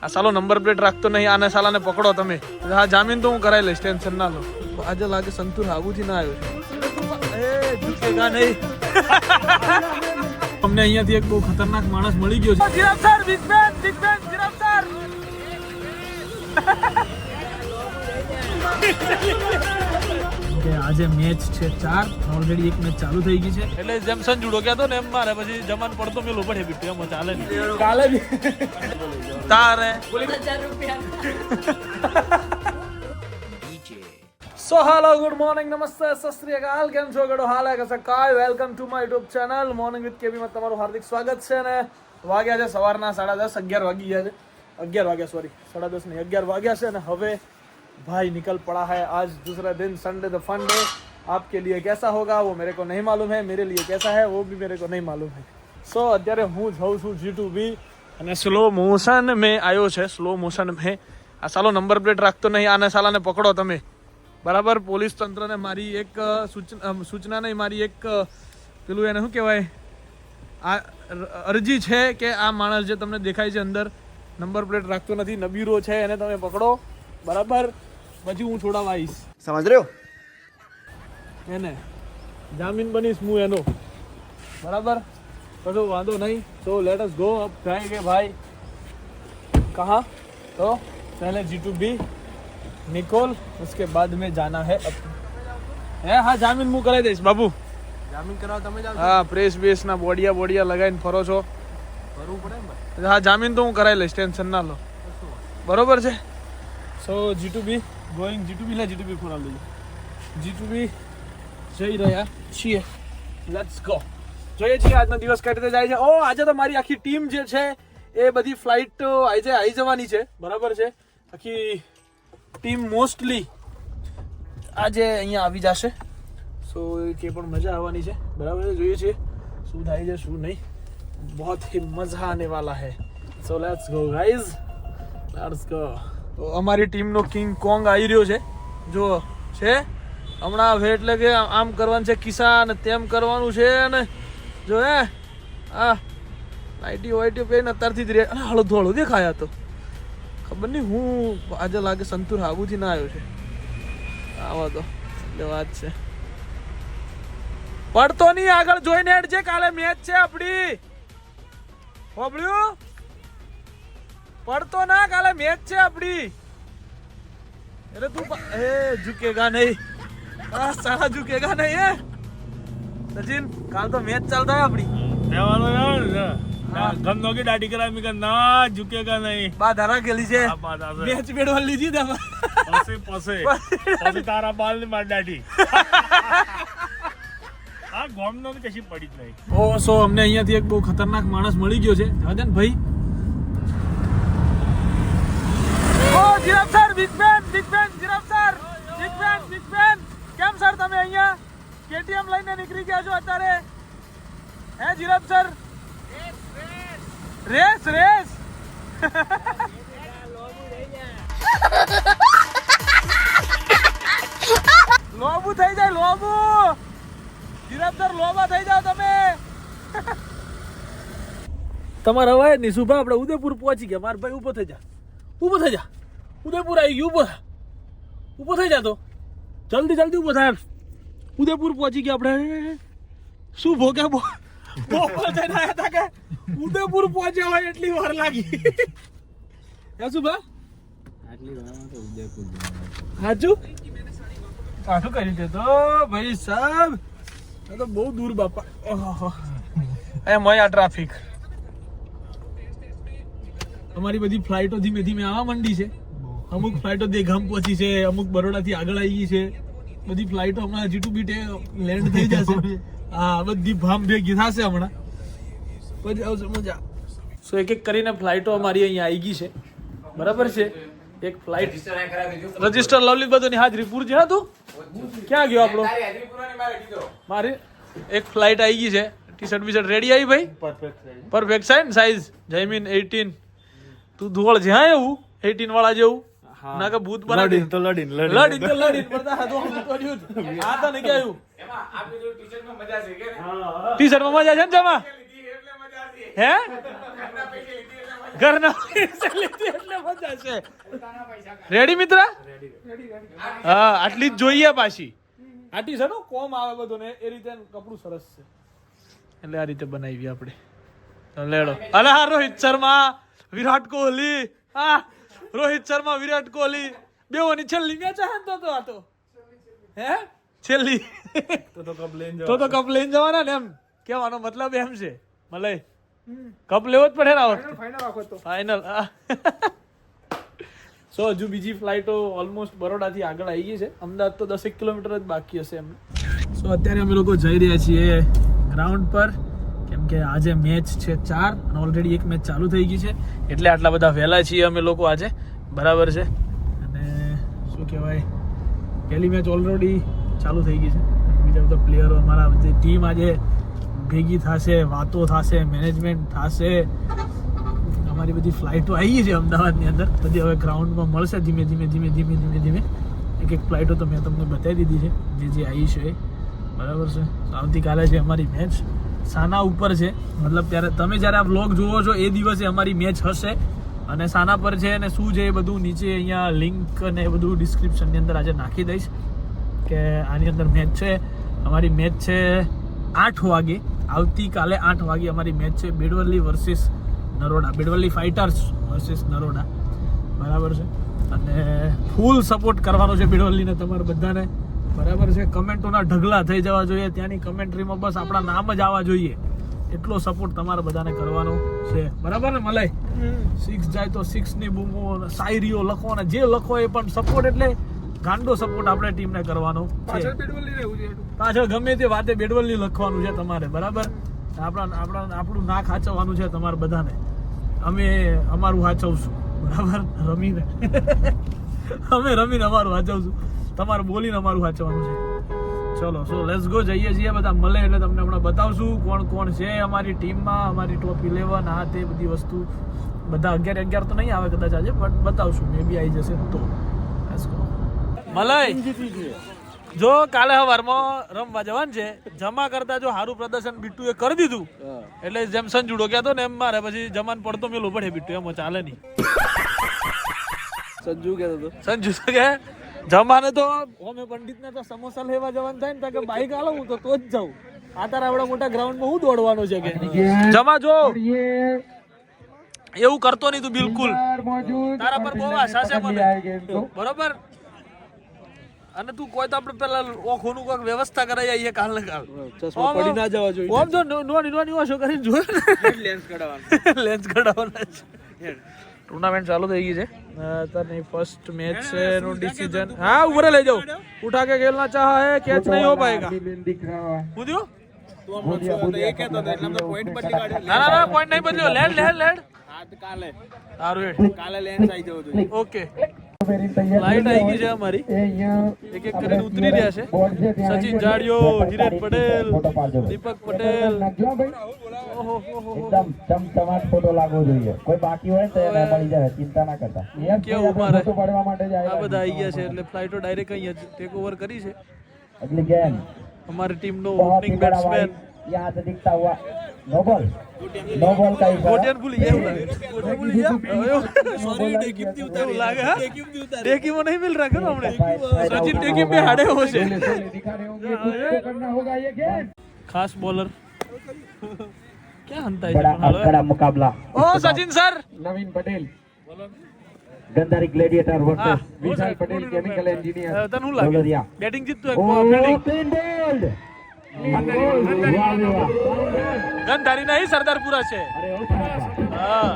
આ સાલો number plate રાખતો નહીં, આને સાલાને પકડો તમે. હા જામીન તો હું કરાવી લઈશ, ટેન્શન ના લો. આજે લાગે સંતુર આબુથી ના આવ્યો છે. એ ઝૂકેગા નહીં. અમને અહીંયાથી એક બહુ ખતરનાક માણસ મળી ગયો છે. જીરાફ સર, બિગ બેન જીરાફ સર. આજે મેચ છે 4, ઓલરેડી એક મેચ ચાલુ થઈ ગઈ છે. એટલે જેમસન જુડો કહેતો ને એમ મારે પછી જમાન પડતો મેલું પડે બીટુ, એમ ચાલે ને. કાલે બી તારે સો હેલો, ગુડ મોર્નિંગ, નમસ્તે, સત શ્રી અકાલ, કેમ છો ગડો હાલ હે કસે કાય. Welcome to my YouTube channel morning with KB માં તમારું હાર્દિક સ્વાગત છે. ને વાગ્યા છે સવારના 10:30, 11 વાગી ગયા છે. 11 વાગ્યા, સોરી 10:30 નહીં, 11 વાગ્યા છે. અને હવે भाई निकल पड़ा है आज दूसरा दिन, संडे द फन डे. आपके लिए कैसा होगा वो मेरे को नहीं मालूम है, मेरे लिए कैसा है वो भी मेरे को नहीं मालूम है. સો અત્યારે હું જાઉં છું G2B અને સ્લો મોશન મેં આવ્યો છે. સ્લો મોશન મેં આ સાલો નંબર પ્લેટ રાખતો નહીં, આને સાલાને પકડો તમે, બરાબર. પોલીસ તંત્રને મારી એક સૂચના નહીં, મારી એક પેલું એને શું કહેવાય, આ અરજી છે કે આ માણસ જે તમને દેખાય છે અંદર નંબર પ્લેટ રાખતો નથી, નબીરો છે, એને તમે પકડો, બરાબર. પછી હું છોડાવવા આવીશ, સમજ રહ્યો એને જામીન બનીશ હું એનો, બરાબર. કશો વાંધો નહીં. તો લેટ અસ ગો. અબ જાएंगे भाई कहाँ, तो पहले G2B निकोल, उसके बाद में जाना है હે. હા જામીન હું કરાવી દઈશ બાબુ. જામીન કરાવો તમે જાવ. હા પ્રેસ બેસ ના બોડિયા લગાવીને ફરો છો, કરવું પડે ને ભાઈ. હા જામીન તો હું કરાવી લઈશ, ટેન્શન ના લો, બરોબર છે. સો G2B ગોઈંગ, G2B ખોરાવ લઈએ. G2B જઈ રહ્યા છીએ, લેટ્સ ગો. જોઈએ છીએ આજનો દિવસ કઈ રીતે જાય છે. ઓ આજે તો મારી આખી ટીમ જે છે એ બધી ફ્લાઇટ આજે આવી જવાની છે, બરાબર છે. આખી ટીમ મોસ્ટલી આજે અહીંયા આવી જશે. સો કે પણ મજા આવવાની છે, બરાબર છે. જોઈએ છીએ શું થાય છે શું નહીં. बहुत ही मजा आने वाला है. So let's go guys, let's go. તો અમારી ટીમનો કિંગ કોંગ આવી રહ્યો છે, જો છે હમણાં હવે, એટલે કે આમ કરવાનું છે કિસ્સા અને તેમ કરવાનું છે. અને જો હે આ નાઇટી વાઇટી પહેરીને અત્યારથી જ રે. અને હળો દેખાયા તો ખબર નહીં હું આજે લાગે સંતુર આબુથી ના આવ્યો છે. આવો તો એટલે વાત છે. પડતો નહીં, આગળ જોઈને હેડ છે, કાલે મેચ છે આપડી, હોબળ્યું? પડતો ના, કાલે મેચ છે આપડી. અરે તું એ ઝુકેગા નહીં, આ સાલા ઝુકેગા નહીં. હે સચિન, કાલ તો મેચ ચાલતા है આપડી. રહેવાનો યાર ગંદો की दाढ़ी करा मी का ना झुकेगा नहीं. બા ધારા ખેલી છે, મેચ બેડવા લીધી દે પછી તારા બાલ ને માર દાઢી. આ ગોમનો કશી પડી જ નહીં. ઓ સો અમને અહીંયાથી એક બહુ ખતરનાક માણસ મળી ગયો છે. જવાદન ભાઈ. ઓ જીરાફ સર, બિગ બેન જીરાફ સર, બિગ બેન કેમ સર તમે અહીંયા કેટીએમ લઈને નીકળી ગયા છો અત્યારે? હે જીરાફ સર, રેસ લોબુ થઈ જાય, લોબુ. જીરાફ સર લોબા થઈ જાવ તમે. તમારે હવે નહીં સુભા, આપણે ઉદયપુર પહોંચી ગયા. માર ભાઈ ઊભો થઈ જા, ઉદયપુર આવી ગયું. ઊભો થઈ જા, તો જલ્દી ઊભો થાય. ઉદયપુર પહોંચી ગયા આપણે. શું ભોગ્યા બોપર થઈને આવ્યા હતા કે ઉદયપુર પહોંચ્યા હોય એટલી વાર લાગી. હે સુભા, આટલી વારમાં તો ઉદયપુર સાચું કરી દે તો ભાઈ સાહેબ. તો બહુ દૂર બાપા. એમ હોય આ ટ્રાફિક. અમારી બધી ફ્લાઇટો ધીમે ધીમે આવવા માંડી છે. અમુક ફ્લાઇટો દેગામ પહોંચી છે, અમુક બરોડાથી આગળ આવી ગઈ છે. બધી ફ્લાઇટો હમણાં G2B લેન્ડ થઈ જશે. હા બધી ભામ ભેગી થશે હમણાં, પછી આવશે મજા. સો એક કરીને ફ્લાઇટો અમારી અહીંયા આવી ગઈ છે, બરાબર છે. એક ફ્લાઇટ રજીસ્ટર લવલી બધું ની હાજરી પૂરજે. હા તું ક્યાં ગયો આપણો? મારી એક ફ્લાઇટ આવી ગઈ છે. ટી-શર્ટ બીશર્ટ રેડી આવી ભાઈ? Perfect size. જયમીન 18. તું ધોળ છે હા એવું 18 વાળા જેવું ના કે ભૂત બનાડી તો લડીન પડતા હા તો આ તો નહીં કેવું. એમાં આ પેલું ટી-શર્ટ માં મજા છે કે ટી-શર્ટ માં મજા છે ને જમા? હે ઘરના પૈસે લીધી એટલે છે. રેડી મિત્ર? હા, આટલી જ જોઈએ પાછી. આટલી છે ને કોમ આવે બધું ને એ રીતે કપડું સરસ છે. એટલે આ રીતે બનાવી આપણે. તો લેડો. અલે હા, રોહિત શર્મા, વિરાટ કોહલી. હા, રોહિત શર્મા, વિરાટ કોહલી બેઓની છેલ્લી મેચ હે તો આ તો. હે? છેલ્લી. તો કપ લઈને જવાના ને એમ કહેવાનો મતલબ એમ છે. મલય કપ લેવો જ પડે ને આ વખતે. ફાઇનલ. સો હજુ બીજી ફ્લાઇટો ઓલમોસ્ટ બરોડાથી આગળ આવી ગઈ છે. અમદાવાદ તો 10 કિલોમીટર જ બાકી હશે એમ. સો અત્યારે અમે લોકો જઈ રહ્યા છીએ ગ્રાઉન્ડ પર, કેમ કે આજે મેચ છે 4 અને ઓલરેડી એક મેચ ચાલુ થઈ ગઈ છે, એટલે આટલા બધા વહેલા છીએ અમે લોકો આજે. બરાબર છે. અને શું કહેવાય, પહેલી મેચ ઓલરેડી ચાલુ થઈ ગઈ છે. બીજા બધા પ્લેયરો અમારા બધી ટીમ આજે ભેગી થશે, વાતો થશે, મેનેજમેન્ટ થશે. અમારી બધી ફ્લાઇટો આવી ગઈ છે અમદાવાદની અંદર. બધી હવે ગ્રાઉન્ડમાં મળશે ધીમે ધીમે. એક ફ્લાઇટો તો મેં તમને બતાવી દીધી છે જે આવી છે. બરાબર છે. આવતીકાલે છે અમારી મેચ. સાના ઉપર છે, મતલબ તમે જ્યારે આ વ્લોગ જુઓ છો એ દિવસે અમારી મેચ હશે. અને સાના પર છે અને શું છે એ બધું નીચે અહીંયા લિંક ને એ બધું ડિસ્ક્રિપ્શનની અંદર આજે નાખી દઈશ કે આની અંદર મેચ છે. અમારી મેચ છે 8 વાગે. આવતીકાલે 8 વાગે અમારી મેચ છે Bedvali versus Naroda. Bedvali fighters versus Naroda. બરાબર છે. અને ફૂલ સપોર્ટ કરવાનો છે બેડવલીને તમારે બધાને. બરાબર છે. કમેન્ટોના ઢગલા થઈ જવા જોઈએ. ત્યાંની કમેન્ટ્રીમાં બસ આપણા નામ જ આવવા જોઈએ. એટલો સપોર્ટ તમારે બધાને કરવાનો છે. બરાબર ને મલય? 6 જાય તો 6 ની બૂમો, શાયરીઓ લખો ને જે લખો એ પણ સપોર્ટ એટલે ગાંડો સપોર્ટ આપણે ટીમને કરવાનો છે. પાછળ ગમે તે વાતે બેડવલી લખવાનું છે તમારે. બરાબર? આપણું નાક હાચવવાનું છે તમારે બધાને. અમે અમારું હાચવશું. બરાબર? રમીને અમે રમીને અમારું હાચવશું. તમારે બોલીને અમારું વાંચવાનું છે. ચલો, સો લેટ્સ ગો. જઈએ છીએ બધા મળે એટલે તમને હમણાં બતાવશું કોણ કોણ છે અમારી ટીમમાં. અમારી ટોપ 11 આ તે બધી વસ્તુ. બધા 11 તો નહીં આવે કદાચ આજે, બટ બતાવશું. મે બી આવી જશે તો. Let's go. મલય, જો કાલે સવારમાં રમવા જવાનું છે, જમા કરતા જો સારું પ્રદર્શન બીટુએ કરી દીધું એટલે જેમ સંજુડો કહેતો ને એમ મારે પછી જમાન પડતો મેલું પડે બીટુ. એમ ચાલે નહીં. સંજુ કહેતો હતો. સંજુ તો કે જમાને તો અમે પંડિતને તો સમોસા લેવા જવાનું થાય ને કે બાઈક આલો હું તો જ જાઉં. આ તારા આવડા મોટા ગ્રાઉન્ડમાં હું દોડવાનો છે કે જમા જો એવું કરતો નહીં તું બિલકુલ. તારા પર બહુ આશા છે મને. બરોબર? અને તું કોઈ તો આપણે પેલા ઓખોનું કોઈક વ્યવસ્થા કરાઈ આવીએ કાલ ને કાલ. ચશ્મા પડી ના જવા જોઈએ. ઓમ જો નોની ઓછો કરીને જો લેન્સ કઢાવવાનો. લેન્સ કઢાવવાનો છે. टूर्नामेंट चालू થઈ ગઈ છે. અત્યારની ફર્સ્ટ મેચ છે નો ડિસિઝન. હા, ઉપર લઈ જાઓ. ઉઠા के खेलना चाहा है, कैच नहीं हो पाएगा. પૂછ્યો તું હમણાં છો તો એ કહેતો હતો એટલે આપણે પોઈન્ટ બદલી કાઢ્યો. ના પોઈન્ટ નહીં બદલ્યો. લેડ હા તો કાલે સારું હેડ કાલે લેન્સ આવી જવો જોઈએ. ઓકે. લાઈટ આવી ગઈ છે અમારી. એક એક કરીને ઉતરી રહ્યા છે. સચિન જાડિયો, ધીરજ પટેલ, દીપક પટેલ. ઓહો એકદમ ચમચમાટ ફોટો લાગવો જોઈએ. કોઈ બાકી હોય તો એને મળી જાય, ચિંતા ના કરતા. કેવું મારે પડવા માટે જ આ બધા આવી ગયા છે એટલે ફ્લાઇટો ડાયરેક્ટ અહીંયા ટેક ઓવર કરી છે. અગલી ગેમ અમારી ટીમનો ઓપનિંગ બેટ્સમેન यहाँ से दिखता हुआ नो बॉल का ગોટિયન ભૂલી ગયા. એવું લાગે ગોટિયન ભૂલી ગયા. સોરી ટેકીમ ઉતારી લાગે. હા, ટેકીમ નહીં મિલ रहा है हमने. सचिन टेकिम पे हारे हो છે. करना होगा ये गेम. खास बॉलर क्या हंता बड़ा है. कड़ा मुकाबला. ओ सचिन सर. नवीन पटेल गंदारी ग्लेडिएटर वर्सेस विशाल पटेल केमिकल इंजीनियर. તને લાગે બેટિંગ જીતતો फील्डिंग बोल्ड ગંધારી નહીં સરદારપુરા છે. હા,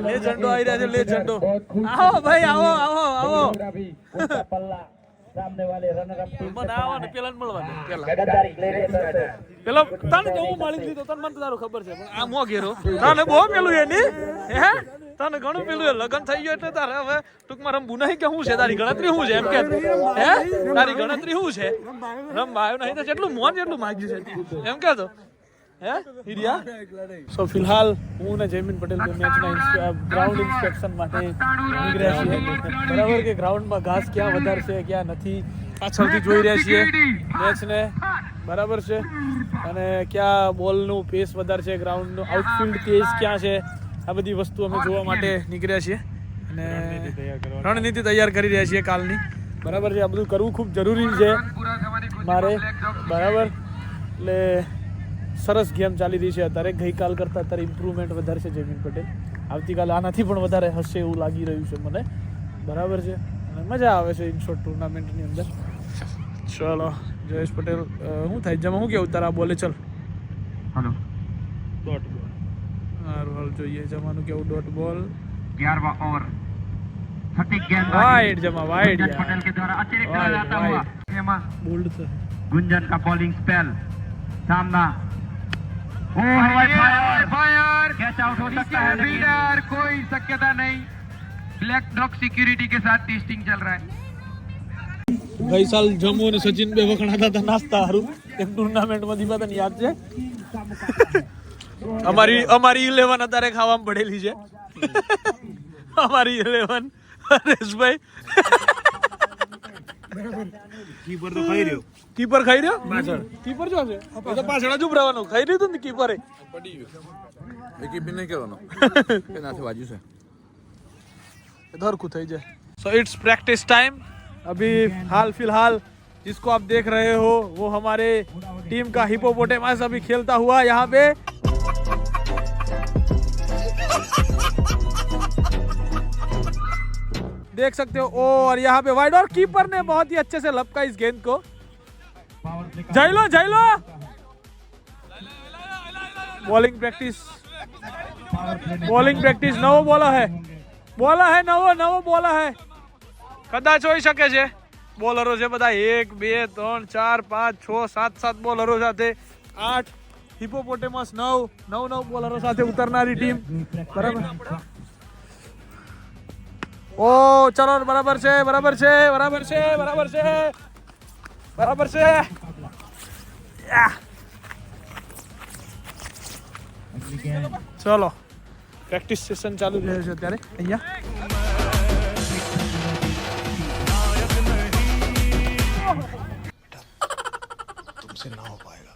લેજન્ડો આવી રહ્યા છે. લેજન્ડો આવો ભાઈ, આવો. सामने वाले रनर अप टीम મને આવો ને પેલા મળવાનું. પેલા તને તો હું મળી લીધો. તને મને તારું ખબર છે પણ આ મો ઘેરો તને બહુ પેલું એની હે તને ઘણું પેલું લગન થઈ ગયું એટલે તારે હવે ટૂંકમાં રમવું નહીં કે શું છે તારી ગણતરી શું છે એમ કે હે તારી ગણતરી શું છે રમવા આવ્યો નહીં તો જેટલું મોન જેટલું માગ્યું છે એમ કે તો હે હિરિયા. સો ફિલહાલ હું ને જયમીન પટેલ મેચના ગ્રાઉન્ડ ઇન્સ્પેક્શન માટે નીકળ્યા છીએ. બરાબર કે ગ્રાઉન્ડમાં ઘાસ ક્યાં વધારે છે ક્યાં નથી પાછળથી જોઈ રહ્યા છીએ મેચને. બરાબર છે. અને ક્યાં બોલનું પેસ વધારે છે, ગ્રાઉન્ડનું આઉટફિલ્ડ પેસ ક્યાં છે આ બધી વસ્તુ અમે જોવા માટે નીકળ્યા છીએ અને રણનીતિ તૈયાર કરી રહ્યા છીએ કાલની. બરાબર છે, આ બધું કરવું ખૂબ જરૂરી છે મારે. બરાબર, એટલે સરસ ગેમ ચાલી રહી છે અત્યારે. ગઈકાલ કરતાં અત્યારે ઇમ્પ્રુવમેન્ટ વધારે છે જયમીન પટેલ. આવતીકાલે આનાથી પણ વધારે હશે એવું લાગી રહ્યું છે મને. બરાબર છે, અને મજા આવે છે ઇન શોર્ટ ટુર્નામેન્ટની અંદર. ચલો જયેશ પટેલ, શું થાય જમા શું કેવું તારા બોલે? ચલ हेलो डॉट बॉल સારું હાલ જોઈએ જમાનું કેવું. ડોટ બોલ 11वां ओवर सटीक गेंद वाइड जमा वाइड पटेल के द्वारा अच्छी खेला जाता हुआ हेमा बोल्ड था. गुंजन का बॉलिंग स्पेल सामना फायर कैच आउट हो सकता है फील्डर कोई शक्यता नहीं. ब्लैक डॉग सिक्योरिटी के साथ टेस्टिंग चल रहा है. ગઈ સાલ જમ્મુ અને સચિન બે વખણાતા હતા નાસ્તા હારું એક ટુર્નામેન્ટમાં દીપા તને યાદ છે? અમારી 11 અત્યારે ખાવામાં પડેલી છે. અમારી 11 હરેશભાઈ कीपर तो खाई रहो કીપર ખાઈ રહ્યો પાછળ. કીપર જો છે એ તો પાછળ જ ઉભરાવાનું. ખાઈ રહ્યું હતું ને કીપરે. પડી ગયું એ કીપ નહીં કરવાનો એનાથી વાજ્યું છે धरकू થઈ જાય. So it's practice time. अभी हाल फिलहाल जिसको आप देख रहे हो वो हमारे टीम का हिपोपोटेमस अभी खेलता हुआ यहाँ पे. देख सकते हो और यहाँ पे वाइड और कीपर ने बहुत ही अच्छे से लपका इस गेंद को. जाइलो जाइलो बॉलिंग प्रैक्टिस नવો બોલા है નવો બોલા है. કદાચ હોઈ શકે છે. બોલરો છે બધા 1 2 3 4 5 6 7 7 બોલરો સાથે 8 હિપોપોટેમસ 9 બોલરો સાથે ઉતરનારી ટીમ. બરાબર. ઓ ચલો બરાબર છે. ચલો પ્રેક્ટિસ સેશન ચાલુ રહ્યું છે અત્યારે અહીંયા. तुमसे ना हो पाएगा.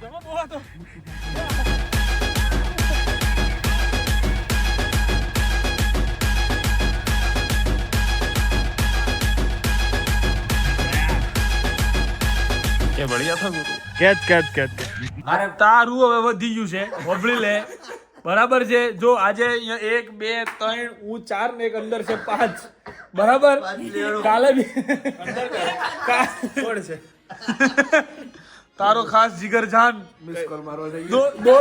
जमा बोला तो એ બઢિયા था गुरु કેચ અરે તારું હવે વધી ગયું છે. વભળી લે. બરાબર છે. જો આજે અહીંયા 1 2 3 હું 4 ને એક અંદર છે 5. બરાબર. કાલે બી કોણ છે તારો ખાસ જીગરજાન મિસ કોલ મારવા જઈએ દો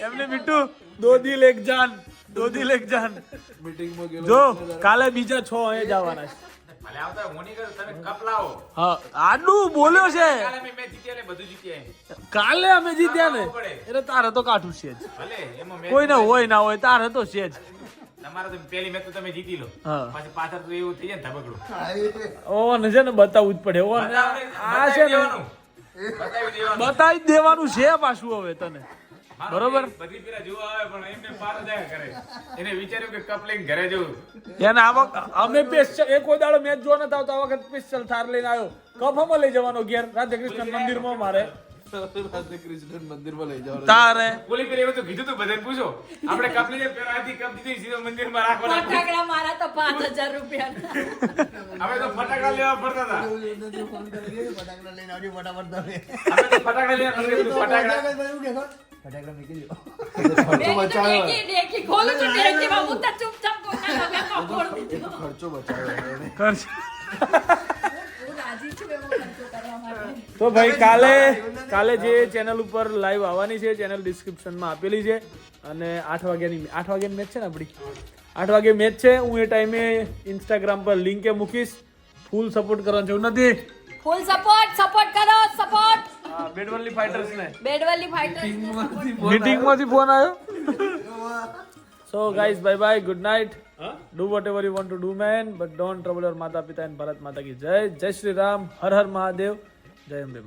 એમને મીઠું 2 દિલ એક જાન મીટિંગમાં ગયેલો જો કાલે બીજા 6 અહીંયા જવાના છે. હા આટલું બોલ્યો છે. કાલે અમે જીત્યા ને એટલે તારે તો કાઠું છે જ. કોઈને હોય ના હોય તારે તો છે જ. તમારે તો પહેલી મેચ તો તમે જીતી લો હા પછી પાછળ તો એવું થઈ જાય ને ધબકડું ઓને છે ને બતાવવું જ પડે. ઓને આ છે ને બતાવી જ દેવાનું છે પાછું હવે તને. બરોબર. બધી પેલા જોવા આવે પણ એમને પાર જાય કરે. એને વિચાર્યું કે કપ લઈને ઘરે જવું. એને અમે સ્પેશિયલ એક કોઈ દાડો મેચ જોવા નતા આવતા. આ વખત સ્પેશિયલ થાર લઈને આવ્યો. કફમાં લઈ જવાનો ઘેર રાધે કૃષ્ણ મંદિરમાં મારે કૃષ્ણ મંદિરમાં લઈ જાવ તારે બોલી પેલી એવું તો કીધું તું બધાને પૂછો આપણે કપ લઈને પેલા આથી કપ દીધી સીધો મંદિરમાં રાખવાના. ફટાકડા મારા તો 5000 રૂપિયા. હવે તો ફટાકડા લેવા પડતા હતા. ફટાકડા લઈને આવજો ફટાફટ તમે અમે તો ફટાકડા લેવા ફટાકડા ખર્ચો બચાવ્યો ડેકી ખોલું તો ડેકીમાં મુદ્દા ચૂપચાપ કોના મેં ખોલ દીધો. ખર્ચો બચાવ્યો એને કરશે. હું રાજી છું એવો ખર્ચો કરવા માટે. તો ભાઈ કાલે જે ચેનલ ઉપર લાઈવ આવવાની છે ચેનલ ડિસ્ક્રિપ્શનમાં આપેલી છે. અને 8 વાગ્યાની મેચ છે ને આપણી 8 વાગે મેચ છે. હું એ ટાઈમે ઇન્સ્ટાગ્રામ પર લિંકે મૂકીશ. ફૂલ સપોર્ટ કરવાનો છે નથી. ફૂલ સપોર્ટ કરો સપોર્ટ. હા બેડવલી ફાઇટર્સ ને બેડવલી ફાઇટર્સ મીટિંગમાંથી ફોન આવ્યો. So guys, bye bye, good night. Do whatever you want to do, man, but don't trouble your Mata Pita and Bharat Mata ki Jai. Jai Shri Ram, Har Har Mahadev, Jai Ambe.